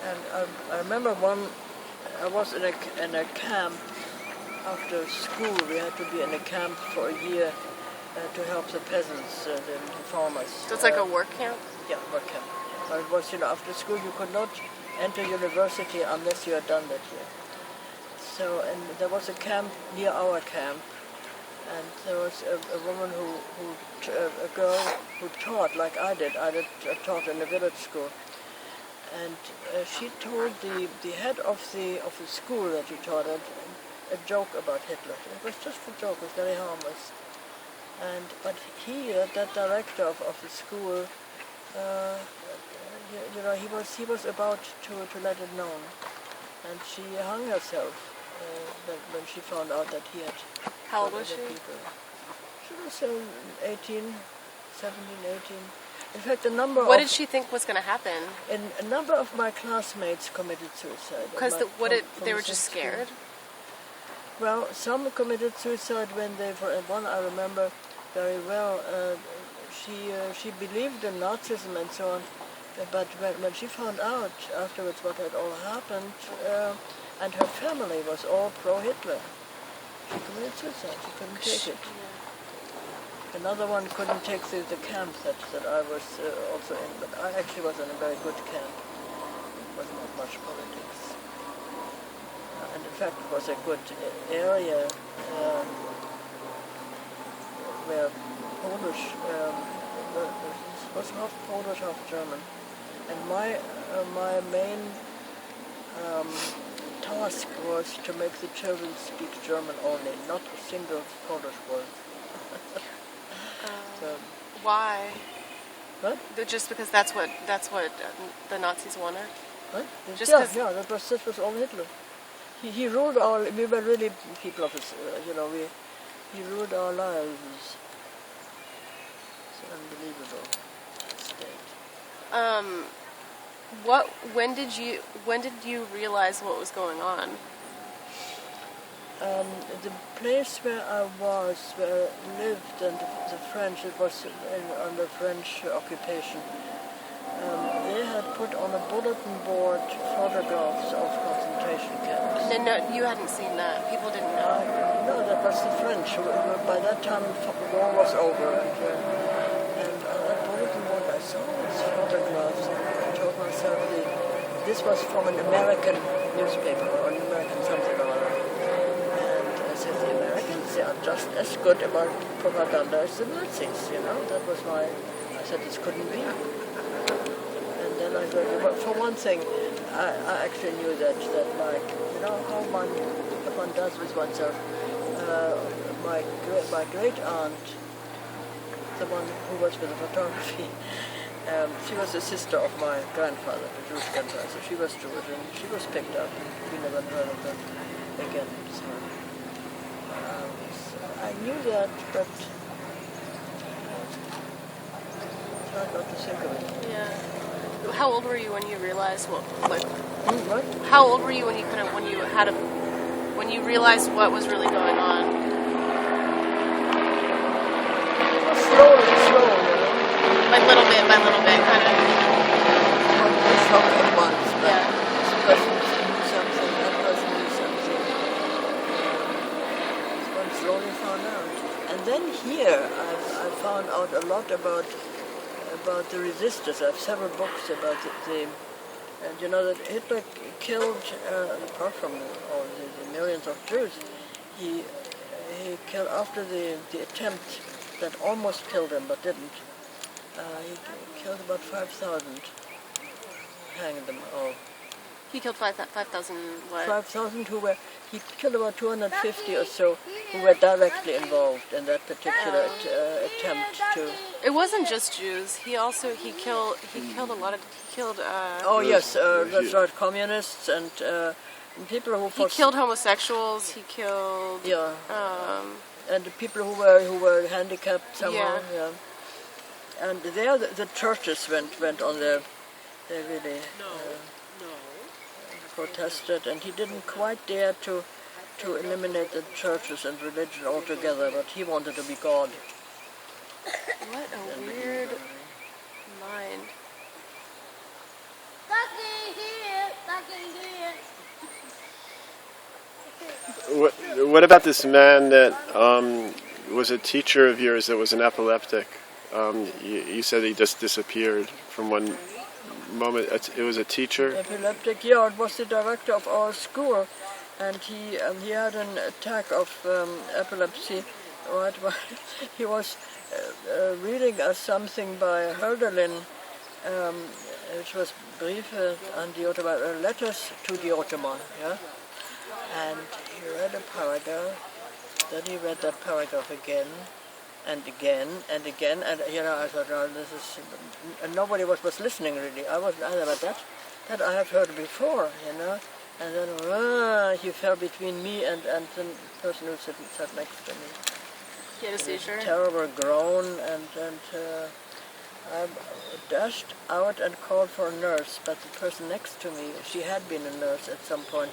And I remember I was in a camp after school. We had to be in a camp for a year to help the peasants, the farmers. So it's like a work camp? Yeah, work camp. But it was, after school you could not enter university unless you had done that year. So, and there was a camp near our camp, and there was a woman a girl who taught like I did. I taught in a village school. And she told the head of the school that she taught at a joke about Hitler. It was just a joke. It was very harmless. But that director of the school, he was about to let it known, and she hung herself when she found out that he had. How old was she? People. She was 18, 17, 18. In fact, a number What did she think was going to happen? A number of my classmates committed suicide. Because they were just scared? Well, some committed suicide when for one I remember very well, she believed in Nazism and so on, but when she found out afterwards what had all happened, and her family was all pro-Hitler, she committed suicide. She couldn't take it. Another one couldn't take the camp that I was also in, but I actually was in a very good camp. It was not much politics. And in fact it was a good area where Polish, it was half Polish, half German. And my main task was to make the children speak German only, not a single Polish word. So, why? What? Just because that's what the Nazis wanted? What? Just yeah, that was all Hitler. He ruled all. We were really people of his. He ruled our lives. It's unbelievable state. When did you realize what was going on? The place where I lived, and the French, it was under French occupation. They had put on a bulletin board photographs of concentration camps. No, you hadn't seen that. People didn't know. No, that was the French. By that time, the war was over, and on that bulletin board, I saw these photographs, and I told myself this was from an American newspaper or an American something or other. The Americans, they are just as good about propaganda as the Nazis, That was I said this couldn't be. And then I thought, for one thing, I actually knew that how one does with oneself. My great aunt, the one who was with the photography, she was the sister of my grandfather, the Jewish grandfather, so she was Jewish, and she was picked up. We never heard of them again. So. I knew that, but it's hard not to think of it. Yeah. How old were you when you realized what? What? How old were you when you realized what was really going on? Slowly. Like little bit by little bit, kind of. It's not at once, but yeah. This person knew something, that person knew something. One slowly found out. And then here I found out a lot about the resistors. I have several books about and that Hitler killed, apart from all the millions of Jews, he killed after the attempt that almost killed him but didn't. He killed about 5,000, hanged them all. He killed 5,000 what? 5,000 he killed about 250 or so who were directly involved in that particular attempt to... It wasn't just Jews. He killed a lot of... That's right, communists and people who... He killed homosexuals, he killed... Yeah, and the people who were handicapped somehow, yeah. And there the churches went on there. They really... protested, and he didn't quite dare to eliminate the churches and religion altogether, but he wanted to be God. What a weird mind. what about this man that was a teacher of yours that was an epileptic? You said he just disappeared from one moment. It was a teacher? Epileptic, yeah, it was the director of our school, and he had an attack of epilepsy. Right, he was reading us something by Hölderlin, which was Briefe an die Ottoman, letters to the Ottoman, yeah. And he read a paragraph, then he read that paragraph again, and again, and again, and I thought, no, this is, and nobody was listening really. I wasn't either, but that I have heard before, And then he fell between me and the person who sat next to me. He had a seizure? Terrible groan, and I dashed out and called for a nurse, but the person next to me, she had been a nurse at some point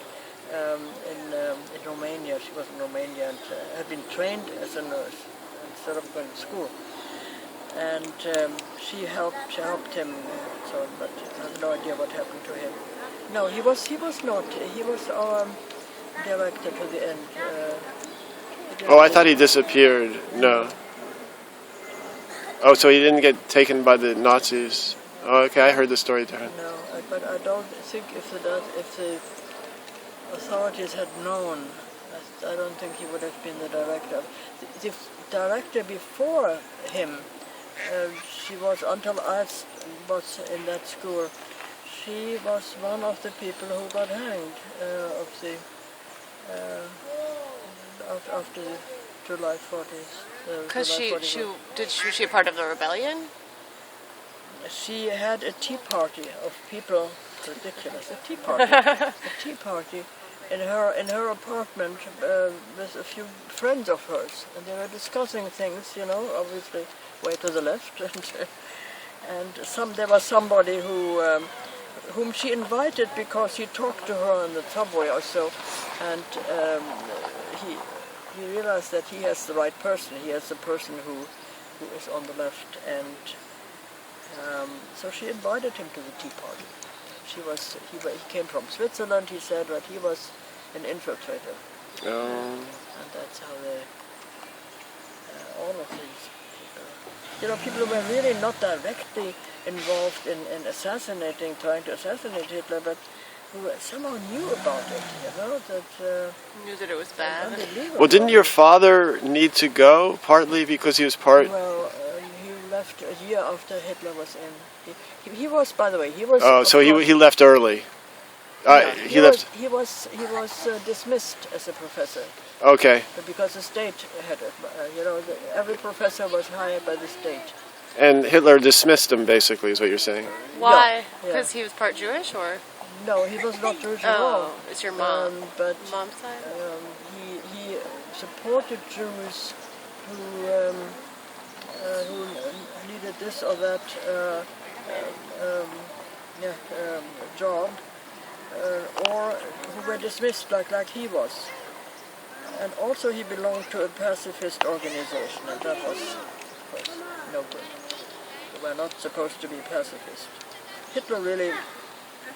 in Romania. She was in Romania and had been trained as a nurse instead of going to school. And she helped him, so, but I have no idea what happened to him. No, he was not. He was our director to the end. I thought he disappeared. No. Oh, so he didn't get taken by the Nazis. Oh, okay, I heard the story there. No, but I don't think if the authorities had known, I don't think he would have been the director. The director before him, she was, until I was in that school, she was one of the people who got hanged after the July 40s. Because was she a part of the rebellion? She had a tea party of people, ridiculous, a tea party in her apartment with a few friends of hers, and they were discussing things, obviously way to the left, and there was somebody whom she invited because he talked to her on the subway or so, and he realized that he has the right person. He has the person who is on the left, and so she invited him to the tea party. He came from Switzerland, he said, but he was an infiltrator. And that's how all of these people who were really not directly involved in trying to assassinate Hitler, but who somehow knew about it, knew that it was bad. Well, didn't your father need to go, partly because he was part... Well, he left a year after Hitler was in. He was, by the way, he was... Oh, so he left early. He was dismissed as a professor. Okay. Because the state had it. Every professor was hired by the state. And Hitler dismissed him, basically, is what you're saying. Why? Because he was part Jewish, or? No, he was not Jewish at all. Oh, it's your mom. But mom's side? He supported Jews who needed this or that job, or who were dismissed like he was. And also he belonged to a pacifist organization, and that was, of course, no good. They were not supposed to be pacifist. Hitler really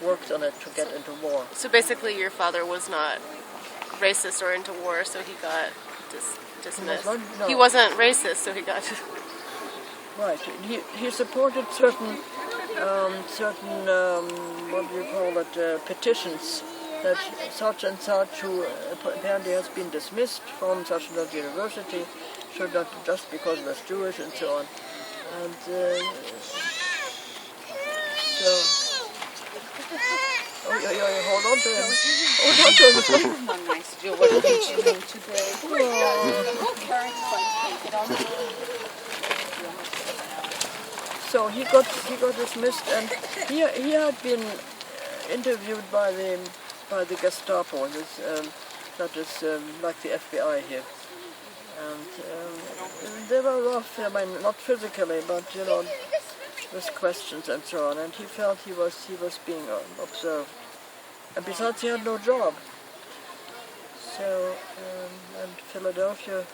worked on it to get into war. So basically your father was not racist or into war, so he got dismissed. He wasn't racist, so he got... Right. He supported certain what do you call it, petitions that such and such, who apparently has been dismissed from such and such university, should not, just because he was Jewish and so on. And hold on to him. Hold on to him. One nice Jill, what did you do today? Oh, Karin, take it on. So he got dismissed, and he had been interviewed by the Gestapo, that is like the FBI here, and they were rough. I mean, not physically, but with questions and so on. And he felt he was being observed, and besides he had no job. So and Philadelphia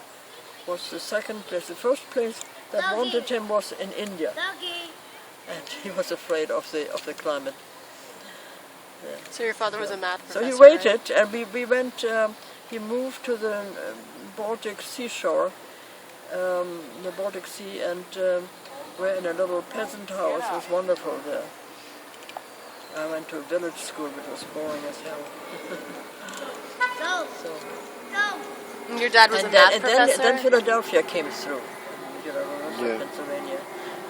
was the second place. The first place that wanted him was in India, and he was afraid of the climate. Yeah. So your father was a math professor? So he waited, and we went. he moved to the Baltic seashore, the Baltic Sea, and we're in a little peasant house. It was wonderful there. I went to a village school, which was boring as hell. So, And your dad was a and math then, professor? then Philadelphia came through, University of Pennsylvania.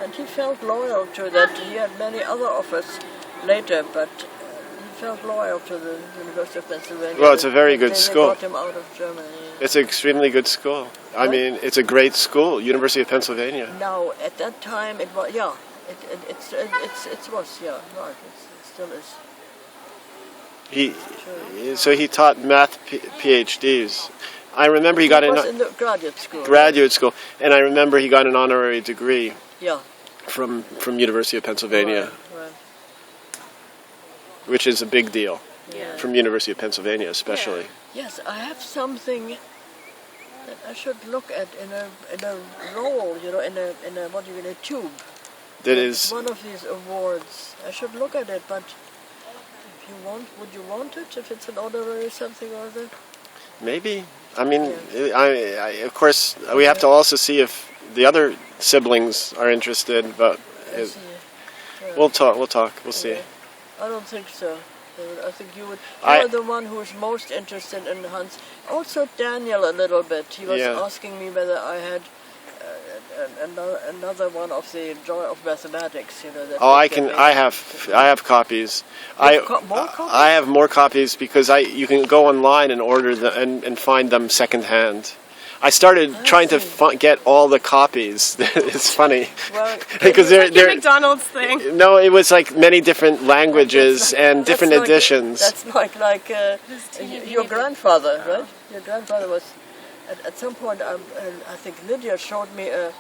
And he felt loyal to that. He had many other offers later, but he felt loyal to the University of Pennsylvania. Well, it's a very good school. They got him out of Germany. It's an extremely good school. I mean, it's a great school, University of Pennsylvania. Now, at that time, it was, yeah, it was, yeah, right, it still is. So he taught math PhDs. I remember he got in the graduate school. Graduate school, and I remember he got an honorary degree. Yeah. From University of Pennsylvania, right. Which is a big deal. Yeah. From University of Pennsylvania, especially. Yeah. Yes, I have something that I should look at in a roll, in a tube. That is one of these awards. I should look at it, but if you want, would you want it if it's an honorary something or other? Maybe. I mean, of course, we have to also see if the other siblings are interested, but we'll talk. We'll see. I don't think so. I think you would. You're the one who is most interested in Hans. Also, Daniel a little bit. He was asking me whether I had another one of the Joy of Mathematics. That I have copies. More copies? I have more copies because you can go online and order them and find them secondhand. I started trying to get all the copies. It's funny because they're like McDonald's thing. No, it was like many different languages and different editions. That's like your grandfather, right? Your grandfather was at some point. I think Lydia showed me a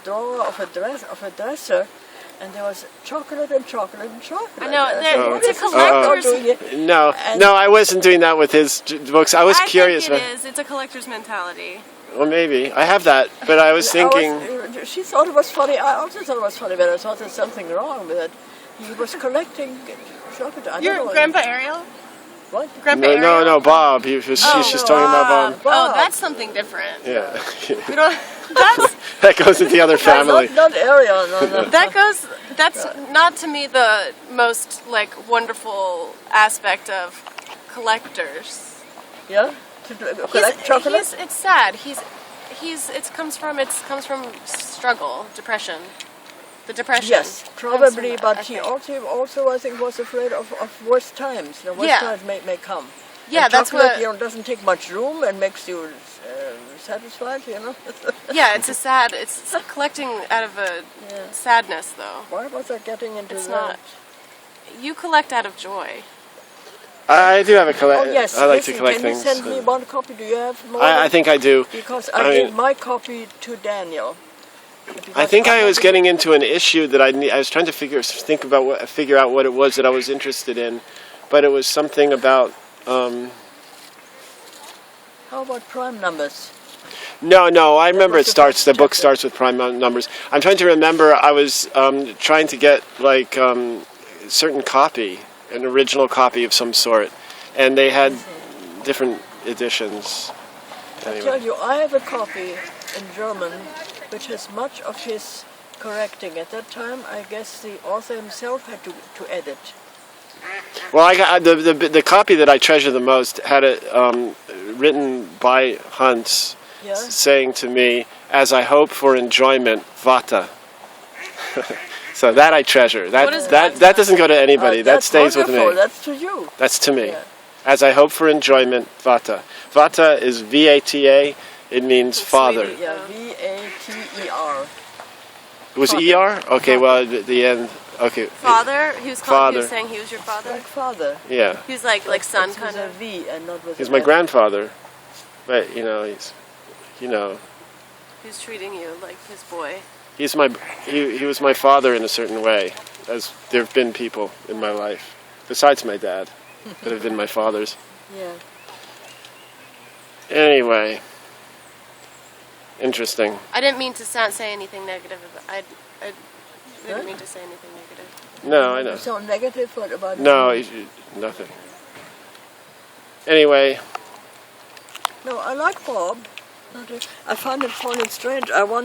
drawer of a dresser. And there was chocolate and chocolate and chocolate. I know, it's a collector's... No, I wasn't doing that with his books. I was curious. I think it is. It's a collector's mentality. Well, maybe. I have that, but I was thinking... She thought it was funny. I also thought it was funny, but I thought there's something wrong with it. He was collecting chocolate. Your Grandpa Ariel? What? Grandpa Ariel? No, Bob. She's talking about Bob. Oh, that's something different. Yeah. We don't... That goes with the other family. Not Ariel. No. That's not to me the most wonderful aspect of collectors. Yeah, to collect chocolate. It's sad. It comes from struggle, depression. The depression. Yes, probably. But he also I think was afraid of worse times. Worse times may come. Yeah, and that's chocolate, what doesn't take much room and makes you satisfied. Yeah, it's collecting out of a sadness, though. Why was I getting into it's that? Not. You collect out of joy. I do have a collection. Oh yes, I like to collect things. Can you send me one copy? Do you have more? I think I do. Because I gave my copy to Daniel. I think I was getting into an issue that I was trying to figure out what it was that I was interested in, but it was something about. How about prime numbers? No. I remember the book starts with prime numbers. I'm trying to remember. I was trying to get a certain copy, an original copy of some sort, and they had different editions. Anyway. I tell you, I have a copy in German, which has much of his correcting. At that time, I guess the author himself had to edit. Well, I got the copy that I treasure the most had it written by Hans, saying to me, "As I hope for enjoyment, vata." So that I treasure. That doesn't go to anybody. That stays with me. That's to you. That's to me. Yeah. As I hope for enjoyment, vata. Vata is V-A-T-A. It means father. Yeah, V-A-T-E-R. It was father. E-R? Okay, well, at the end... Okay. Father? He was saying he was your father? Like father. Yeah. He was like son kind of. With a V and not with He's my grandfather. But, he's... He's treating you like his boy. He was my father in a certain way, as there have been people in my life, besides my dad, that have been my fathers. Yeah. Anyway, interesting. I didn't mean to say anything negative. I didn't mean to say anything negative. No, I know. So negative? What about? No, nothing. Anyway. No, I like Bob. I find it funny and strange. I once